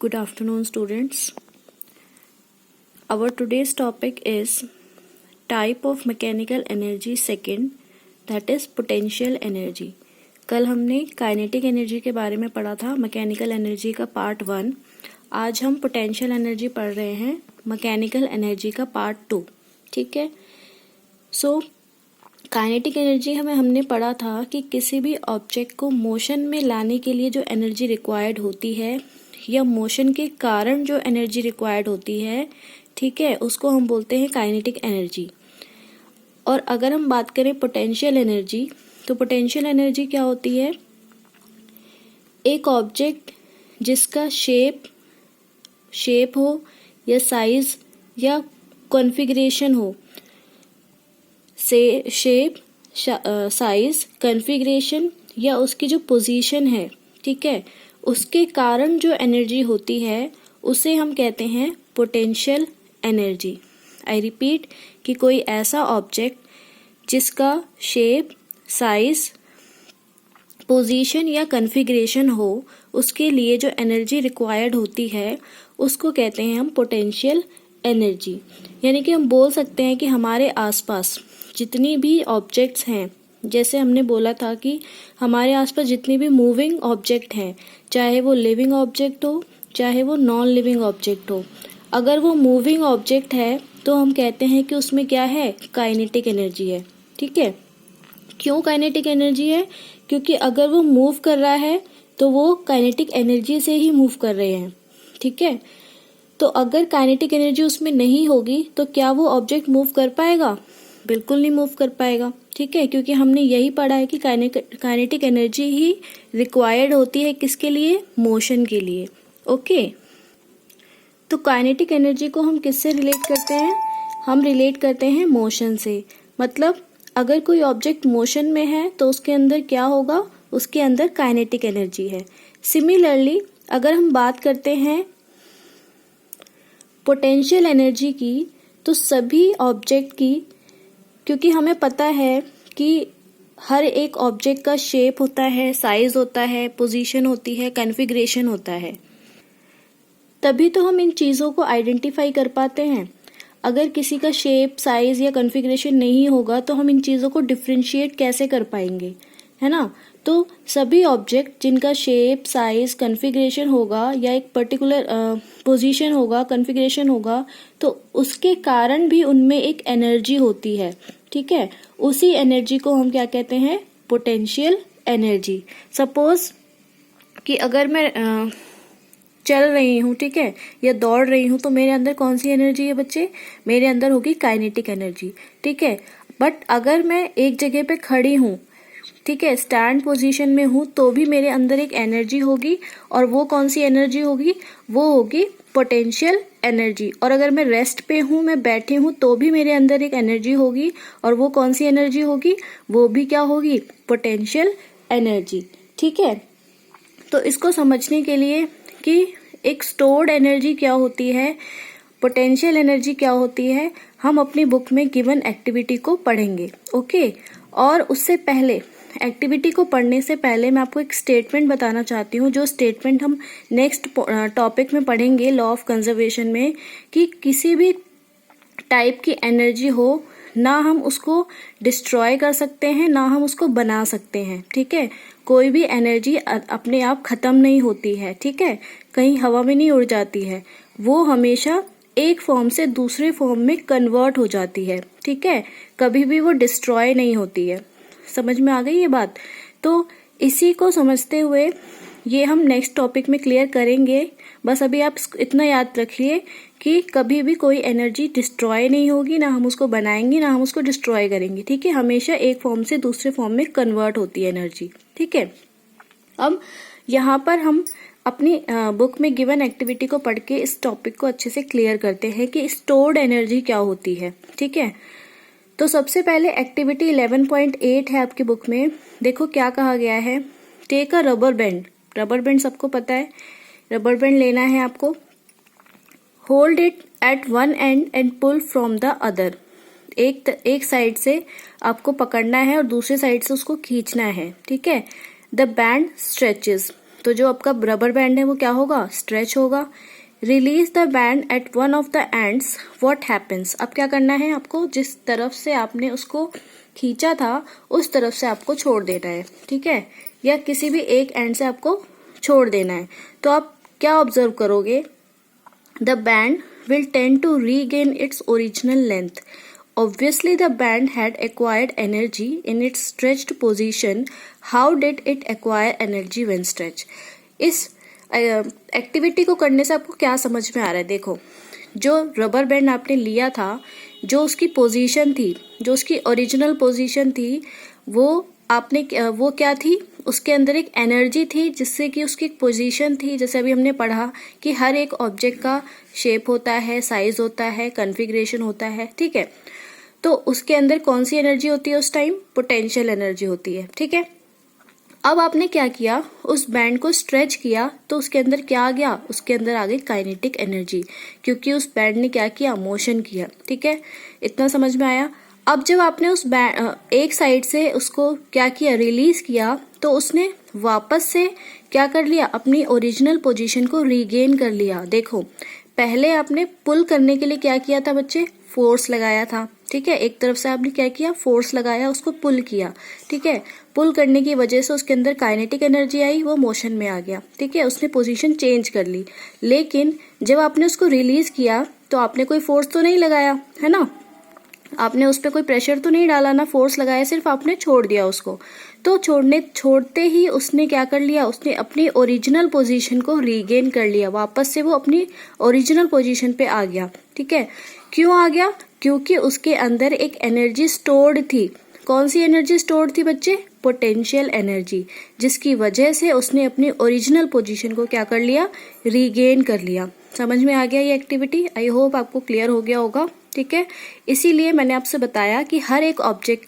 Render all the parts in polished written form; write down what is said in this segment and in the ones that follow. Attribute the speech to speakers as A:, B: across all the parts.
A: Good afternoon, students. Our today's topic is type of mechanical energy second, that is potential energy. कल हमने kinetic energy के बारे में पढ़ा था, मैकेनिकल एनर्जी का पार्ट 1. आज हम पोटेंशियल एनर्जी पढ़ रहे हैं, मैकेनिकल एनर्जी का पार्ट 2. ठीक है. सो काइनेटिक एनर्जी हमने पढ़ा था कि किसी भी ऑब्जेक्ट को मोशन में लाने के लिए जो एनर्जी रिक्वायर्ड होती है या मोशन के कारण जो एनर्जी रिक्वायर्ड होती है, ठीक है, उसको हम बोलते हैं काइनेटिक एनर्जी. और अगर हम बात करें पोटेंशियल एनर्जी, तो पोटेंशियल एनर्जी क्या होती है? एक ऑब्जेक्ट जिसका शेप हो या साइज या कॉन्फ़िगरेशन हो, से शेप, साइज, कॉन्फ़िगरेशन या उसकी जो पोजीशन है, ठीक है, उसके कारण जो एनर्जी होती है उसे हम कहते हैं पोटेंशियल एनर्जी. आई रिपीट कि कोई ऐसा ऑब्जेक्ट जिसका शेप, साइज, पोजीशन या कॉन्फ़िगरेशन हो, उसके लिए जो एनर्जी रिक्वायर्ड होती है उसको कहते हैं हम पोटेंशियल एनर्जी. यानी कि हम बोल सकते हैं कि हमारे आसपास जितनी भी ऑब्जेक्ट्स हैं, जैसे हमने बोला था कि हमारे आसपास जितनी भी मूविंग ऑब्जेक्ट हैं, चाहे वो लिविंग ऑब्जेक्ट हो चाहे वो नॉन लिविंग ऑब्जेक्ट हो, अगर वो मूविंग ऑब्जेक्ट है तो हम कहते हैं कि उसमें क्या है? काइनेटिक एनर्जी है. ठीक है. क्यों काइनेटिक एनर्जी है? क्योंकि अगर वो मूव कर रहा है तो वो काइनेटिक एनर्जी से ही मूव कर रहे हैं. ठीक है. तो अगर काइनेटिक एनर्जी उसमें नहीं होगी तो क्या वो ऑब्जेक्ट मूव कर पाएगा? बिल्कुल नहीं मूव कर पाएगा. ठीक है. क्योंकि हमने यही पढ़ा है कि काइनेटिक एनर्जी ही रिक्वायर्ड होती है किसके लिए? मोशन के लिए. ओके. तो काइनेटिक एनर्जी को हम किससे रिलेट करते हैं? हम रिलेट करते हैं मोशन से. मतलब अगर कोई ऑब्जेक्ट मोशन में है तो उसके अंदर क्या होगा? उसके अंदर काइनेटिक एनर्जी है. सिमिलरली अगर हम बात करते हैं पोटेंशियल एनर्जी की, तो सभी ऑब्जेक्ट की, क्योंकि हमें पता है कि हर एक ऑब्जेक्ट का शेप होता है, साइज होता है, पोजीशन होती है, कॉन्फ़िगरेशन होता है, तभी तो हम इन चीज़ों को आइडेंटिफाई कर पाते हैं. अगर किसी का शेप, साइज या कॉन्फ़िगरेशन नहीं होगा तो हम इन चीज़ों को डिफ्रेंशिएट कैसे कर पाएंगे, है ना? तो सभी ऑब्जेक्ट जिनका शेप, साइज, कॉन्फ़िगरेशन होगा या एक पर्टिकुलर पोजीशन होगा, कॉन्फ़िगरेशन होगा, तो उसके कारण भी उनमें एक एनर्जी होती है. ठीक है. उसी एनर्जी को हम क्या कहते हैं? Potential energy. सपोज कि अगर मैं चल रही हूँ, ठीक है, या दौड़ रही हूँ, तो मेरे अंदर कौन सी एनर्जी है बच्चे? मेरे अंदर होगी काइनेटिक एनर्जी. ठीक है. बट अगर मैं एक जगह पे खड़ी हूँ, ठीक है, स्टैंड पोजीशन में हूँ, तो भी मेरे अंदर एक एनर्जी होगी. और वो कौन सी एनर्जी होगी? वो होगी पोटेंशियल एनर्जी. और अगर मैं रेस्ट पे हूँ, मैं बैठी हूँ, तो भी मेरे अंदर एक एनर्जी होगी. और वो कौन सी एनर्जी होगी? वो भी क्या होगी? Potential energy. ठीक है. तो इसको समझने के लिए कि एक स्टोर्ड एनर्जी क्या होती है, पोटेंशियल एनर्जी क्या होती है, हम अपनी बुक में गिवन एक्टिविटी को पढ़ेंगे. ओके. और उससे पहले, एक्टिविटी को पढ़ने से पहले मैं आपको एक स्टेटमेंट बताना चाहती हूँ, जो स्टेटमेंट हम नेक्स्ट टॉपिक में पढ़ेंगे, लॉ ऑफ कंजर्वेशन में, कि किसी भी टाइप की एनर्जी हो, ना हम उसको डिस्ट्रॉय कर सकते हैं, ना हम उसको बना सकते हैं. ठीक है. कोई भी एनर्जी अपने आप खत्म नहीं होती है. ठीक है. कहीं हवा में नहीं उड़ जाती है. वो हमेशा एक फॉर्म से दूसरे फॉर्म में कन्वर्ट हो जाती है. ठीक है. कभी भी वो डिस्ट्रॉय नहीं होती है. समझ में आ गई ये बात? तो इसी को समझते हुए ये हम नेक्स्ट टॉपिक में क्लियर करेंगे. बस अभी आप इतना याद रखिए कि कभी भी कोई एनर्जी डिस्ट्रॉय नहीं होगी, ना हम उसको बनाएंगे, ना हम उसको डिस्ट्रॉय करेंगे. ठीक है. हमेशा एक फॉर्म से दूसरे फॉर्म में कन्वर्ट होती है एनर्जी. ठीक है. अब यहाँ पर हम अपनी बुक में गिवन एक्टिविटी को पढ़ के इस टॉपिक को अच्छे से क्लियर करते हैं कि स्टोर्ड एनर्जी क्या होती है. ठीक है. तो सबसे पहले एक्टिविटी 11.8 है आपकी बुक में. देखो क्या कहा गया है. Take a rubber band. Rubber band सबको पता है. रबर बैंड लेना है आपको. Hold it at one end and pull from the other. एक साइड से आपको पकड़ना है और दूसरे साइड से उसको खींचना है. ठीक है. The band stretches. तो जो आपका रबर बैंड है वो क्या होगा, स्ट्रेच होगा। Release the band at one of the ends, what happens. अब क्या करना है आपको, जिस तरफ से आपने उसको खींचा था उस तरफ से आपको छोड़ देना है, ठीक है, या किसी भी एक एंड से आपको छोड़ देना है। तो आप क्या ऑब्जर्व करोगे, the band will tend to regain its original length. Obviously, the band had acquired energy in its stretched position. How did it acquire energy when stretched? इस एक्टिविटी को करने से आपको क्या समझ में आ रहा है, देखो जो रबर बैंड आपने लिया था, जो उसकी पोजीशन थी, जो उसकी ओरिजिनल पोजीशन थी, वो क्या थी, उसके अंदर एक एनर्जी थी जिससे कि उसकी एक पोजीशन थी। जैसे अभी हमने पढ़ा कि हर एक ऑब्जेक्ट का शेप होता है, साइज होता है, कॉन्फ़िगरेशन होता है, ठीक है। तो उसके अंदर कौन सी एनर्जी होती है उस टाइम, पोटेंशियल एनर्जी होती है, ठीक है। अब आपने क्या किया, उस बैंड को स्ट्रेच किया तो उसके अंदर क्या आ गया, उसके अंदर आ गई काइनेटिक एनर्जी, क्योंकि उस बैंड ने क्या किया, मोशन किया, ठीक है। इतना समझ में आया। अब जब आपने उस एक साइड से उसको क्या किया, रिलीज किया, तो उसने वापस से क्या कर लिया, अपनी ओरिजिनल पोजीशन को रीगेन कर लिया। देखो पहले आपने पुल करने के लिए क्या किया था बच्चे, फोर्स लगाया था, ठीक है। एक तरफ से आपने क्या किया, फोर्स लगाया, उसको पुल किया, ठीक है। पुल करने की वजह से उसके अंदर काइनेटिक एनर्जी आई, वो मोशन में आ गया, ठीक है, उसने पोजीशन चेंज कर ली। लेकिन जब आपने उसको रिलीज किया तो आपने कोई फोर्स तो नहीं लगाया, है ना, आपने उस पर कोई प्रेशर तो नहीं डाला ना, फोर्स लगाया, सिर्फ आपने छोड़ दिया उसको। तो छोड़ते ही उसने क्या कर लिया, उसने अपनी ओरिजिनल पोजीशन को रीगेन कर लिया, वापस से वो अपनी ओरिजिनल पोजीशन पे आ गया, ठीक है। क्यों आ गया, क्योंकि उसके अंदर एक एनर्जी स्टोर्ड थी। कौन सी एनर्जी स्टोर्ड थी बच्चे, पोटेंशियल एनर्जी, जिसकी वजह से उसने अपनी ओरिजिनल पोजीशन को क्या कर लिया, रीगेन कर लिया। समझ में आ गया ये एक्टिविटी, आई होप आपको क्लियर हो गया होगा, ठीक है। इसीलिए मैंने आपसे बताया कि हर एक ऑब्जेक्ट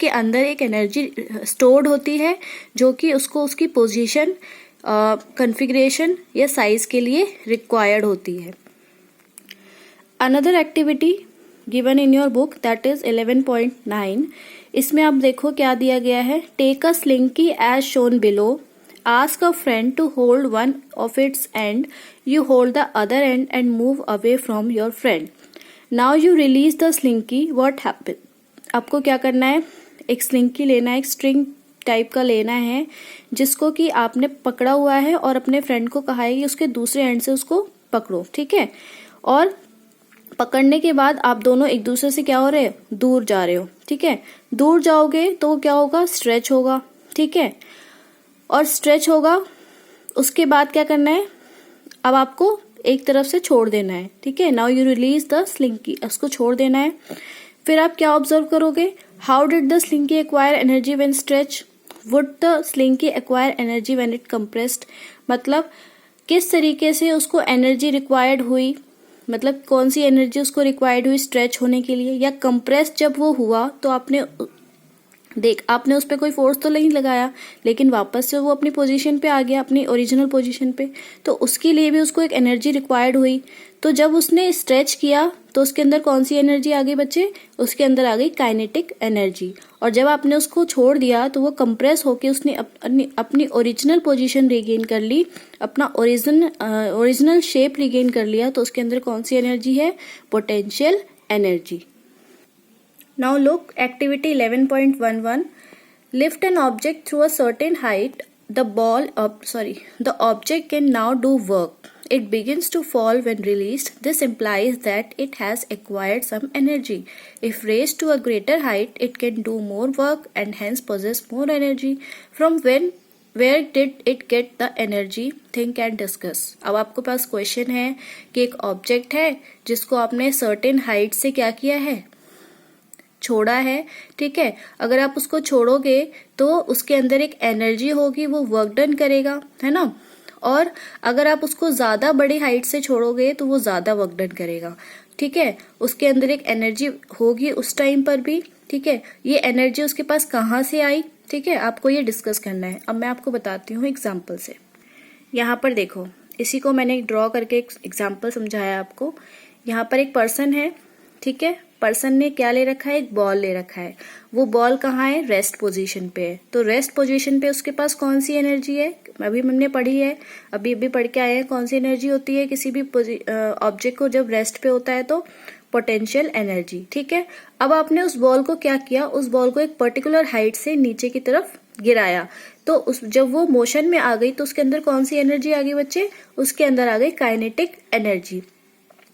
A: के अंदर एक एनर्जी स्टोर्ड होती है, जो कि उसको उसकी पोजीशन, कॉन्फ़िगरेशन या साइज के लिए रिक्वायर्ड होती है। Another activity given in your book that is 11.9। इसमें आप देखो क्या दिया गया है, take a slinky as shown below, ask a friend to hold one of its end, you hold the other end and move away from your friend. Now you release the slinky, what happen? आपको क्या करना है, एक slinky लेना है, एक string type का लेना है, जिसको कि आपने पकड़ा हुआ है और अपने फ्रेंड को कहा है कि उसके दूसरे एंड से उसको पकड़ो, ठीक है। और पकड़ने के बाद आप दोनों एक दूसरे से क्या हो रहे हैं, दूर जा रहे हो, ठीक है। दूर जाओगे तो क्या होगा, स्ट्रेच होगा, ठीक है, और स्ट्रेच होगा। उसके बाद क्या करना है, अब आपको एक तरफ से छोड़ देना है, ठीक है। Now you release the slinky, उसको छोड़ देना है। फिर आप क्या ऑब्जर्व करोगे, how did the slinky acquire energy when stretch, would the slinky acquire energy when it compressed, मतलब किस तरीके से उसको एनर्जी रिक्वायर्ड हुई, मतलब कौन सी एनर्जी उसको रिक्वायर्ड हुई स्ट्रेच होने के लिए, या कंप्रेस जब वो हुआ तो आपने उस पर कोई फोर्स तो नहीं लगाया, लेकिन वापस से वो अपनी पोजीशन पे आ गया, अपनी ओरिजिनल पोजीशन पे, तो उसके लिए भी उसको एक एनर्जी रिक्वायर्ड हुई। तो जब उसने स्ट्रेच किया तो उसके अंदर कौन सी एनर्जी आ गई बच्चे, उसके अंदर आ गई काइनेटिक एनर्जी। और जब आपने उसको छोड़ दिया तो वो कंप्रेस होके उसने अपनी ओरिजिनल पोजीशन रिगेन कर ली, अपना ओरिजिनल शेप रिगेन कर लिया, तो उसके अंदर कौन सी एनर्जी है, potential energy. Now look activity 11.11. Lift an object through a certain height. The object can now do work. It begins to fall when released. This implies that it has acquired some energy. If raised to a greater height, it can do more work and hence possess more energy. Where did it get the energy? Think and discuss. अब आपके पास question है कि एक object है जिसको आपने certain height से क्या किया है, छोड़ा है, ठीक है। अगर आप उसको छोड़ोगे तो उसके अंदर एक एनर्जी होगी, वो वर्क डन करेगा, है ना। और अगर आप उसको ज्यादा बड़ी हाइट से छोड़ोगे तो वो ज्यादा वर्क डन करेगा, ठीक है। उसके अंदर एक एनर्जी होगी उस टाइम पर भी, ठीक है। ये एनर्जी उसके पास कहाँ से आई, ठीक है, आपको ये डिस्कस करना है। अब मैं आपको बताती हूँ एग्जाम्पल से। यहाँ पर देखो, इसी को मैंने ड्रॉ करके एक एग्जाम्पल समझाया आपको। यहाँ पर एक पर्सन है, ठीक है, पर्सन ने क्या ले रखा है, एक बॉल ले रखा है। वो बॉल कहाँ है, रेस्ट पोजीशन पे है। तो रेस्ट पोजीशन पे उसके पास कौन सी एनर्जी है, अभी हमने पढ़ी है, अभी पढ़ के आए हैं। कौन सी एनर्जी होती है किसी भी ऑब्जेक्ट को जब रेस्ट पे होता है, तो पोटेंशियल एनर्जी। ठीक है, अब आपने उस बॉल को क्या किया, उस बॉल को एक पर्टिकुलर हाइट से नीचे की तरफ गिराया, तो जब वो मोशन में आ गई तो उसके अंदर कौन सी एनर्जी आ गई बच्चे, उसके अंदर आ गई काइनेटिक एनर्जी।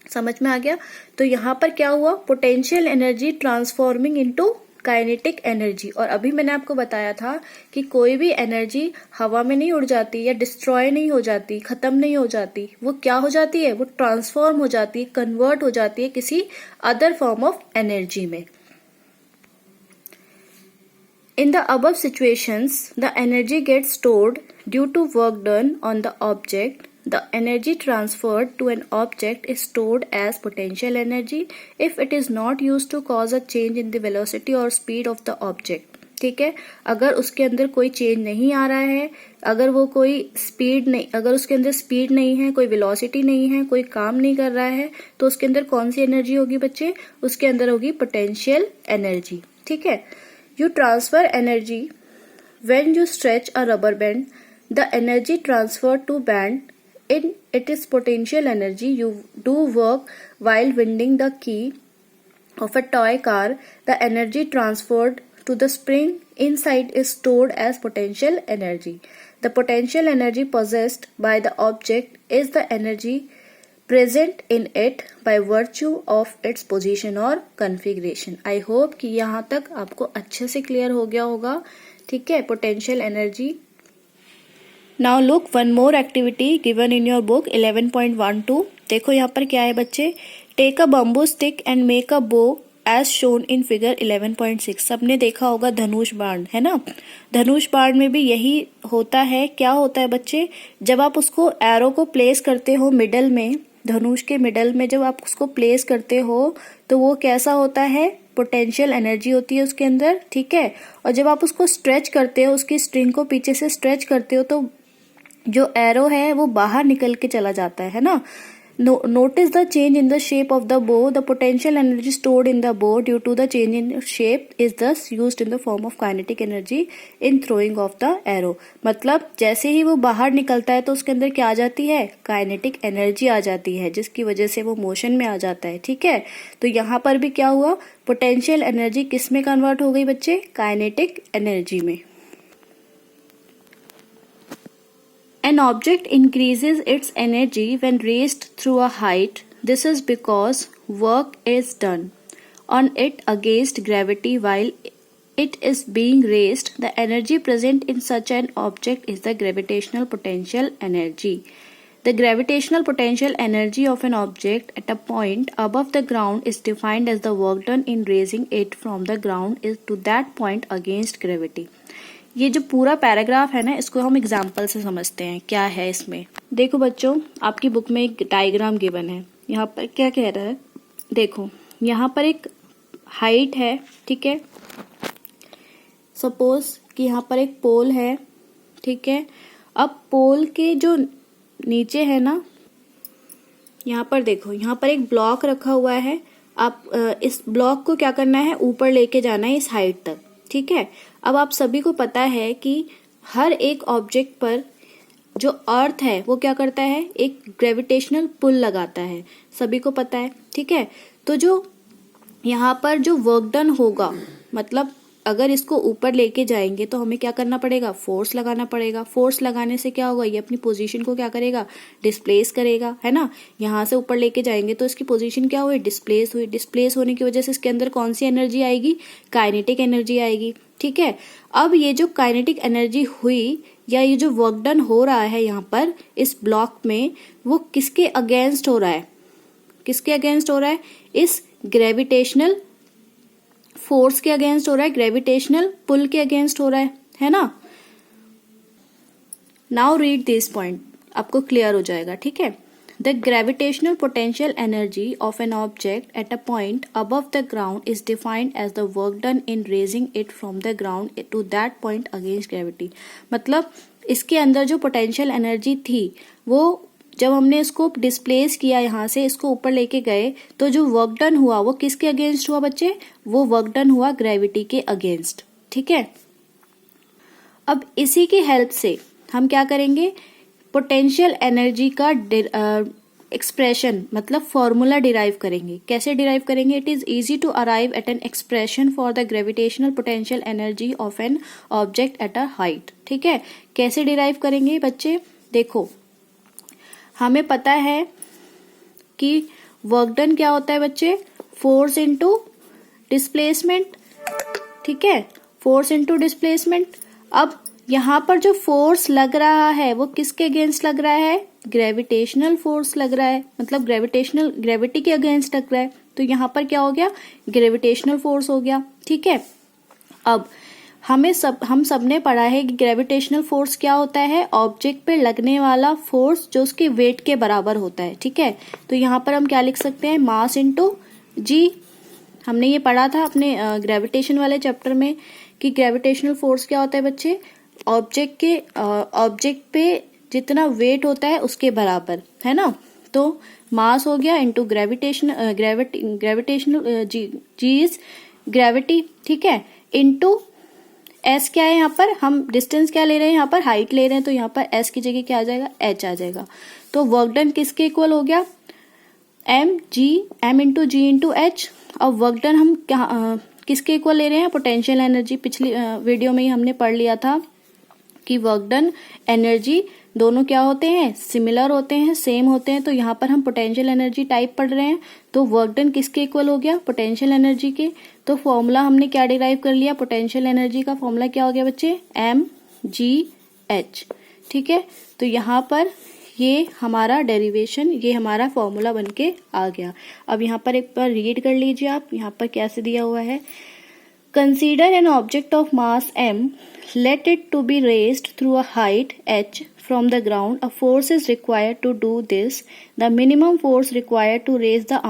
A: समझ में आ गया। तो यहाँ पर क्या हुआ, potential energy transforming into kinetic energy. और अभी मैंने आपको बताया था कि कोई भी एनर्जी हवा में नहीं उड़ जाती या डिस्ट्रॉय नहीं हो जाती, खत्म नहीं हो जाती, वो क्या हो जाती है, वो ट्रांसफॉर्म हो जाती है, कन्वर्ट हो जाती है किसी अदर फॉर्म ऑफ एनर्जी में। In the above situations, the energy gets stored due to work done on the object. The energy transferred to an object is stored as potential energy if it is not used to cause a change in the velocity or speed of the object. ठीक है, अगर उसके अंदर कोई change नहीं आ रहा है, अगर वो कोई स्पीड नहीं, अगर उसके अंदर स्पीड नहीं है, कोई वेलोसिटी नहीं है, कोई काम नहीं कर रहा है, तो उसके अंदर कौन सी एनर्जी होगी बच्चे, उसके अंदर होगी पोटेंशियल एनर्जी। ठीक है, you transfer energy when you stretch a rubber band. The energy transferred to band in it is potential energy. You do work while winding the key of a toy car. The energy transferred to the spring inside is stored as potential energy. The potential energy possessed by the object is the energy present in it by virtue of its position और configuration. I hope कि यहाँ तक आपको अच्छे से clear हो गया होगा। ठीक है, potential energy. Now look one more activity given in your book 11.12. देखो यहाँ पर क्या है बच्चे, take a bamboo stick and make a bow as shown in figure 11.6. सबने देखा होगा धनुष बाण, है ना। धनुष बाण में भी यही होता है। क्या होता है बच्चे, जब आप उसको एरो को प्लेस करते हो मिडल में, धनुष के मिडल में जब आप उसको प्लेस करते हो तो वो कैसा होता है, पोटेंशियल एनर्जी होती है उसके अंदर। ठीक है, और जब आप उसको स्ट्रेच करते हो, उसकी स्ट्रिंग को पीछे से स्ट्रेच करते हो, तो जो एरो है वो बाहर निकल के चला जाता है ना। Notice the change in the shape of the bow. The potential energy stored in the bow due to the change in shape is thus used in the form of kinetic energy in throwing of the arrow. मतलब जैसे ही वो बाहर निकलता है तो उसके अंदर क्या आ जाती है, काइनेटिक एनर्जी आ जाती है, जिसकी वजह से वो मोशन में आ जाता है। ठीक है, तो यहाँ पर भी क्या हुआ, पोटेंशियल एनर्जी किस में कन्वर्ट हो गई बच्चे, काइनेटिक एनर्जी में। An object increases its energy when raised through a height. This is because work is done on it against gravity while it is being raised. The energy present in such an object is the gravitational potential energy. The gravitational potential energy of an object at a point above the ground is defined as the work done in raising it from the ground is to that point against gravity. ये जो पूरा paragraph है ना, इसको हम example से समझते हैं क्या है इसमें। देखो बच्चों, आपकी बुक में एक डायग्राम गिवन है। यहाँ पर क्या कह रहा है, देखो यहाँ पर एक हाइट है। ठीक है, सपोज कि यहाँ पर एक पोल है। ठीक है, अब पोल के जो नीचे है ना, यहाँ पर देखो, यहाँ पर एक ब्लॉक रखा हुआ है। आप इस ब्लॉक को क्या करना है, ऊपर लेके जाना है इस हाइट तक। ठीक है, अब आप सभी को पता है कि हर एक ऑब्जेक्ट पर जो अर्थ है वो क्या करता है, एक ग्रेविटेशनल पुल लगाता है, सभी को पता है। ठीक है, तो जो यहाँ पर जो वर्क डन होगा, मतलब अगर इसको ऊपर लेके जाएंगे तो हमें क्या करना पड़ेगा, फोर्स लगाना पड़ेगा। फोर्स लगाने से क्या होगा, ये अपनी पोजीशन को क्या करेगा, डिस्प्लेस करेगा, है ना। यहाँ से ऊपर लेके जाएंगे तो इसकी पोजीशन क्या हुई, डिस्प्लेस हुई। डिस्प्लेस होने की वजह से इसके अंदर कौन सी एनर्जी आएगी, काइनेटिक एनर्जी आएगी। ठीक है, अब ये जो काइनेटिक एनर्जी हुई या ये जो वर्क डन हो रहा है यहाँ पर इस ब्लॉक में, वो किसके अगेंस्ट हो रहा है, किसके अगेंस्ट हो रहा है, इस ग्रेविटेशनल फोर्स के अगेंस्ट हो रहा है, ग्रेविटेशनल पुल के अगेंस्ट हो रहा है ना। नाउ रीड दिस पॉइंट, आपको क्लियर हो जाएगा। ठीक है, the gravitational potential energy of an object at a point above the ground is defined as the work done in raising it from the ground to that point against gravity. मतलब इसके अंदर जो potential energy थी वो जब हमने इसको displace किया यहाँ से इसको ऊपर लेके गए तो जो वर्क डन हुआ वो किसके अगेंस्ट हुआ बच्चे? वो वर्क डन हुआ ग्रेविटी के अगेंस्ट। ठीक है, अब इसी की हेल्प से हम क्या करेंगे, पोटेंशियल एनर्जी का एक्सप्रेशन मतलब फॉर्मूला डिराइव करेंगे। कैसे डिराइव करेंगे? It is easy to arrive at an expression for the gravitational potential energy of an object at a height. ठीक है, कैसे डिराइव करेंगे बच्चे? देखो, हमें पता है कि वर्क डन क्या होता है बच्चे? Force into displacement. ठीक है, फोर्स इनटू डिस्प्लेसमेंट। अब यहाँ पर जो फोर्स लग रहा है वो किसके अगेंस्ट लग रहा है? ग्रेविटेशनल फोर्स लग रहा है, मतलब ग्रेविटी के अगेंस्ट लग रहा है। तो यहाँ पर क्या हो गया? ग्रेविटेशनल फोर्स हो गया। ठीक है, अब हम सब ने पढ़ा है कि ग्रेविटेशनल फोर्स क्या होता है? ऑब्जेक्ट पे लगने वाला फोर्स जो उसके वेट के बराबर होता है। ठीक है, तो यहाँ पर हम क्या लिख सकते हैं? मास इनटू जी। हमने ये पढ़ा था अपने ग्रेविटेशन वाले चैप्टर में कि ग्रेविटेशनल फोर्स क्या होता है बच्चे? ऑब्जेक्ट पे जितना वेट होता है उसके बराबर, है ना। तो मास हो गया into gravitational G is gravity. ठीक है, इनटू एस क्या है? यहाँ पर हम डिस्टेंस क्या ले रहे हैं? यहाँ पर हाइट ले रहे हैं, तो यहाँ पर एस की जगह क्या आ जाएगा? एच आ जाएगा। तो वर्क डन किसके इक्वल हो गया? एम इंटू जी इंटू एच। अब वर्क डन हम किसके इक्वल ले रहे हैं? Potential energy. पिछली वीडियो में ही हमने पढ़ लिया था कि वर्क डन एनर्जी दोनों क्या होते हैं? सिमिलर होते हैं, सेम होते हैं। तो यहाँ पर हम पोटेंशियल एनर्जी टाइप पढ़ रहे हैं, तो वर्क डन किसके इक्वल हो गया? पोटेंशियल एनर्जी के। तो फॉर्मूला हमने क्या डिराइव कर लिया? पोटेंशियल एनर्जी का फॉर्मूला क्या हो गया बच्चे? mgh। ठीक है, तो यहाँ पर ये हमारा डेरिवेशन, ये हमारा फॉर्मूला बनके आ गया। अब यहाँ पर एक बार रीड कर लीजिए आप, यहाँ पर कैसे दिया हुआ है। Consider an object of mass m, let it to be raised through a height h from the ground. A force is required to do this. The minimum force required to raise the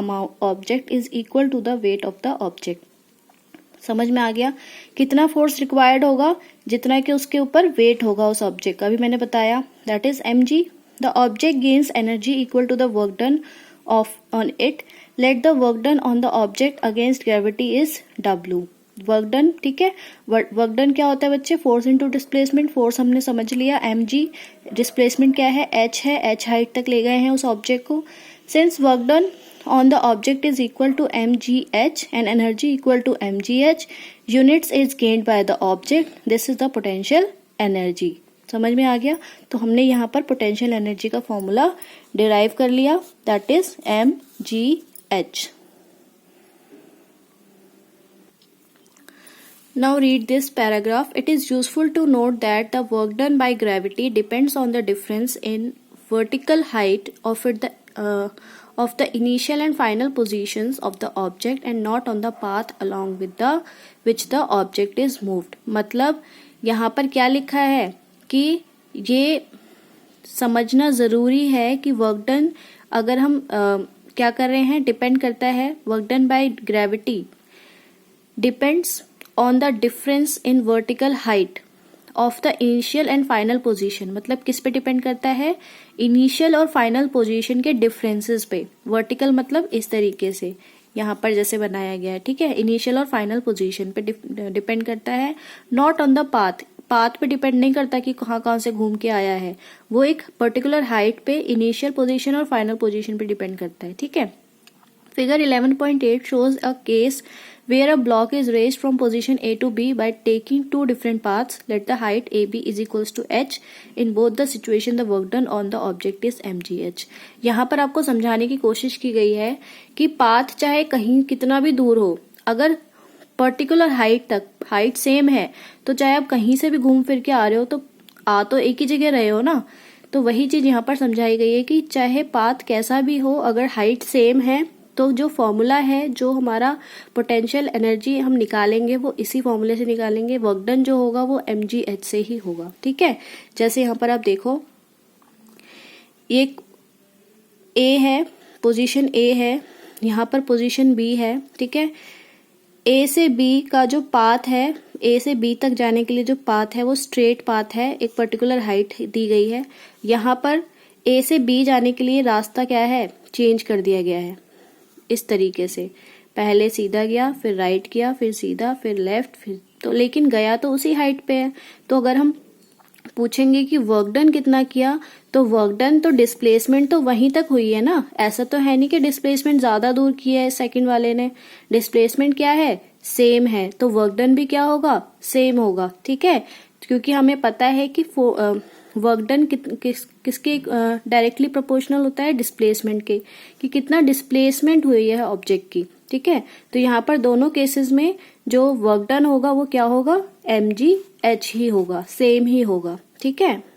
A: object is equal to the weight of the object. समझ में आ गया? कितना force required होगा? जितना कि उसके ऊपर वेट होगा उस ऑब्जेक्ट का। अभी मैंने बताया, that is mg. The object gains energy equal to the work done on it. Let the work done on the object against gravity is w. Work done. ठीक है, वर्क डन क्या होता है बच्चे? Force into displacement. फोर्स हमने समझ लिया mg। Displacement क्या है? h है, h हाइट तक ले गए हैं उस ऑब्जेक्ट को। Since work done on the object is equal to mgh and energy equal to mgh, units is gained by the object, this is the potential energy. समझ में आ गया? तो हमने यहाँ पर पोटेंशियल एनर्जी का फॉर्मूला डिराइव कर लिया, that is mgh। Now read this paragraph. It is useful to note that the work done by gravity depends on the difference in vertical height of the initial and final positions of the object and not on the path along with which the object is moved. मतलब यहाँ पर क्या लिखा है कि ये समझना जरूरी है कि वर्क डन अगर हम क्या कर रहे हैं, डिपेंड करता है, work done by gravity depends on the difference in vertical height of the initial and final position. मतलब किस पे डिपेंड करता है? इनिशियल और फाइनल पोजीशन के डिफरेंसेस पे। वर्टिकल मतलब इस तरीके से यहाँ पर जैसे बनाया गया है। ठीक है, इनिशियल और फाइनल पोजीशन पे डिपेंड करता है, not on the path. Path पे डिपेंड नहीं करता कि कहाँ से घूम के आया है, वो एक पर्टिकुलर हाइट पे इनिशियल पोजीशन और फाइनल पोजीशन पे डिपेंड करता है। ठीक है, Figure 11.8 shows a case where a block is raised from position A to B by taking two different paths. Let the height AB is equals to h. In both the situation, the work done on the object is mgh. यहाँ पर आपको समझाने की कोशिश की गई है कि पाथ चाहे कहीं कितना भी दूर हो, अगर पर्टिकुलर हाइट तक हाइट सेम है, तो चाहे आप कहीं से भी घूम फिर के आ रहे हो तो आ तो एक ही जगह रहे हो ना। तो वही चीज यहाँ पर समझाई गई है कि चाहे पाथ कैसा भी हो, अगर हाइट सेम है तो जो फॉर्मूला है, जो हमारा पोटेंशियल एनर्जी हम निकालेंगे वो इसी फॉर्मूले से निकालेंगे। वर्क डन जो होगा वो mgh से ही होगा। ठीक है, जैसे यहाँ पर आप देखो, एक A है, पोजीशन A है, यहाँ पर पोजीशन B है। ठीक है, A से B का जो पाथ है, A से B तक जाने के लिए जो पाथ है वो स्ट्रेट पाथ है, एक पर्टिकुलर हाइट दी गई है। यहाँ पर ए से बी जाने के लिए रास्ता क्या है, चेंज कर दिया गया है इस तरीके से, पहले सीधा गया, फिर राइट किया, फिर सीधा, फिर लेफ्ट, फिर तो लेकिन गया तो उसी हाइट पे है। तो अगर हम पूछेंगे कि वर्क डन कितना किया, तो वर्क डन तो डिस्प्लेसमेंट तो वहीं तक हुई है ना, ऐसा तो है नहीं कि डिस्प्लेसमेंट ज्यादा दूर किया है सेकंड वाले ने। डिस्प्लेसमेंट क्या है, सेम है, तो वर्क डन भी क्या होगा, सेम होगा। ठीक है, क्योंकि हमें पता है कि वर्क डन किसके डायरेक्टली प्रोपोर्शनल होता है, डिस्प्लेसमेंट के, कि कितना डिस्प्लेसमेंट हुई है ऑब्जेक्ट की। ठीक है, तो यहाँ पर दोनों केसेस में जो वर्क डन होगा वो क्या होगा, mgh ही होगा, सेम ही होगा। ठीक है।